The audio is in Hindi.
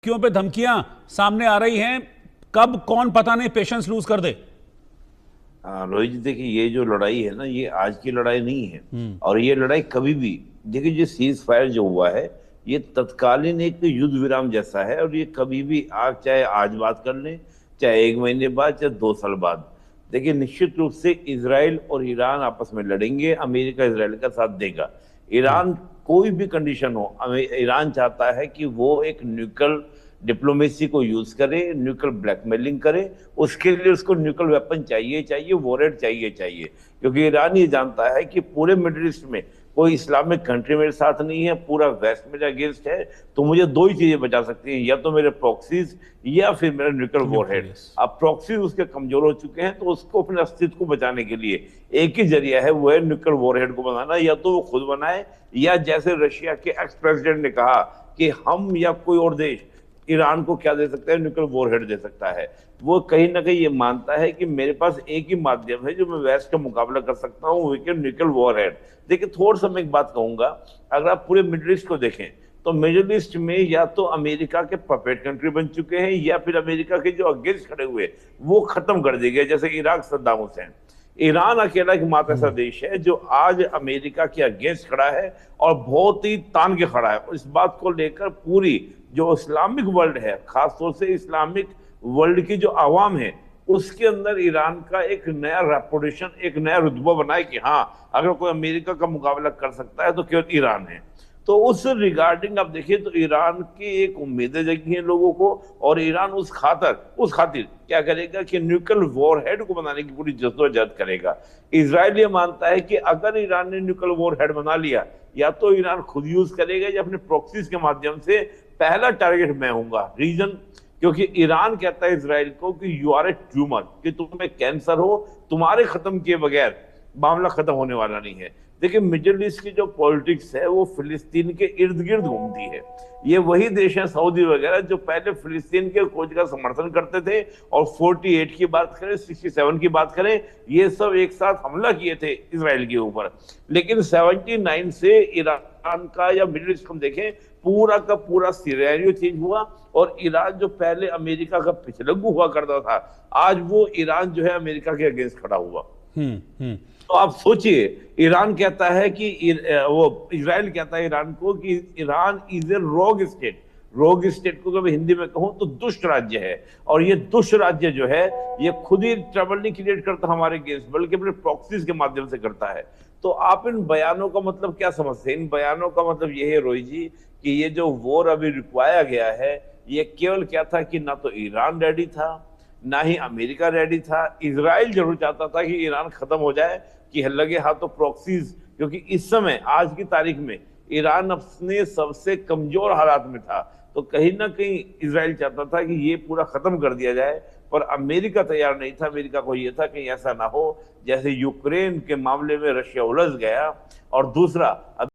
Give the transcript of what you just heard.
धमकियों पे धमकियां सामने आ रही हैं। कब कौन पता नहीं पेशेंस लूज कर दे। रोहित जी, देखिए ये जो लड़ाई है ना, ये आज की लड़ाई नहीं है। और ये लड़ाई कभी भी, देखिए जो सीज फायर जो हुआ है, ये तत्कालीन एक युद्ध विराम जैसा है। और ये कभी भी, आप चाहे आज बात कर लें, चाहे एक महीने बाद, चाहे 2 साल बाद, देखिए निश्चित रूप से इजराइल और ईरान आपस में लड़ेंगे। अमेरिका इजराइल का साथ देगा। ईरान, कोई भी कंडीशन हो, ईरान चाहता है कि वो एक न्यूक्लियर डिप्लोमेसी को यूज करे, न्यूक्लियर ब्लैकमेलिंग करे। उसके लिए उसको न्यूक्लियर वेपन चाहिए चाहिए, वॉरेट चाहिए चाहिए। क्योंकि ईरान ये जानता है कि पूरे मिडिल ईस्ट में कोई इस्लामिक कंट्री मेरे साथ नहीं है, पूरा वेस्ट मेरे अगेंस्ट है। तो मुझे दो ही चीजें बचा सकती हैं, या तो मेरे प्रॉक्सीज या फिर मेरा न्यूक्लियर वॉरहेड। अब प्रॉक्सीज उसके कमजोर हो चुके हैं, तो उसको अपने अस्तित्व को बचाने के लिए एक ही जरिया है, वो है न्यूक्लियर वॉरहेड को बनाना। या तो वो खुद बनाए, या जैसे रशिया के एक्स प्रेसिडेंट ने कहा कि हम या कोई और देश ईरान को क्या दे सकता है, न्यूक्लियर वॉरहेड दे सकता है। वो कहीं ना कहीं ये मानता है कि मेरे पास एक ही माध्यम है जो मैं वेस्ट का मुकाबला कर सकता हूँ, वो न्यूक्लियर वॉरहेड। देखिए थोड़ा सा मैं एक बात कहूंगा, अगर आप पूरे मिडिल ईस्ट को देखें तो मिडिल ईस्ट में या तो अमेरिका के पपेट कंट्री बन चुके हैं, या फिर अमेरिका के जो अगेंस्ट खड़े हुए वो खत्म कर दिए गए, जैसे इराक सद्दाम हुसैन। ईरान अकेला एकमात्र ऐसा देश है जो आज अमेरिका के अगेंस्ट खड़ा है, और बहुत ही तान के खड़ा है। इस बात को लेकर पूरी जो इस्लामिक वर्ल्ड है, खासतौर से इस्लामिक वर्ल्ड की जो आवाम है, उसके अंदर ईरान का एक नया रेपुटेशन, एक नया रुतबा बना है कि हाँ, अगर कोई अमेरिका का मुकाबला कर सकता है तो केवल ईरान है। तो उस रिगार्डिंग आप देखिए तो ईरान की एक उम्मीदें जगी हैं लोगों को, और ईरान उस खातिर क्या करेगा कि न्यूक्लियर वॉरहेड को बनाने की पूरी जद्दोजहद करेगा। इजराइल ये मानता है कि अगर ईरान ने न्यूक्लियर वॉरहेड बना लिया, या तो ईरान खुद यूज करेगा या अपने प्रॉक्सीज के माध्यम से। पहला टारगेट मैं हूंगा, रीजन क्योंकि ईरान कहता है इजराइल को कि यू आर ए ट्यूमर, कि तुम्हें कैंसर हो, तुम्हारे खत्म किए बगैर मामला खत्म होने वाला नहीं है। देखिए मिडिल ईस्ट की जो पॉलिटिक्स है वो फिलिस्तीन के इर्द गिर्द घूमती है। ये वही देश है, सऊदी वगैरह, जो पहले फिलिस्तीन के खोज का समर्थन करते थे, और 48 की बात करें, 67 की बात करें, ये सब एक साथ हमला किए थे इसराइल के ऊपर। लेकिन 79 से ईरान का या मिडिल ईस्ट हम देखें, पूरा का पूरा सिनेरियो चेंज हुआ। और ईरान जो पहले अमेरिका का पिछलग्गू हुआ करता था, आज वो ईरान जो है अमेरिका के अगेंस्ट खड़ा हुआ। तो आप सोचिए, ईरान कहता है कि वो इजराइल कहता है ईरान को कि ईरान इज ए रोग स्टेट। रोग स्टेट को अगर हिंदी में कहूं तो दुष्ट राज्य है। और ये दुष्ट राज्य जो है, ये खुद ही ट्रबल नहीं क्रिएट करता हमारे अगेंस्ट, बल्कि अपने प्रॉक्सीज के माध्यम से करता है। तो आप इन बयानों का मतलब क्या समझते हैं? इन बयानों का मतलब ये है रोहित जी, कि ये जो वॉर अभी रुकवाया गया है, ये केवल क्या था कि ना तो ईरान रेडी था, ना ही अमेरिका रेडी था। इजराइल जरूर चाहता था कि ईरान खत्म हो जाए, कि लगे हाथों प्रॉक्सीज, क्योंकि इस समय आज की तारीख में ईरान अपने सबसे कमजोर हालात में था। तो कहीं ना कहीं इजराइल चाहता था कि ये पूरा खत्म कर दिया जाए, पर अमेरिका तैयार नहीं था। अमेरिका को यह था कि ऐसा ना हो जैसे यूक्रेन के मामले में रशिया उलझ गया। और दूसरा,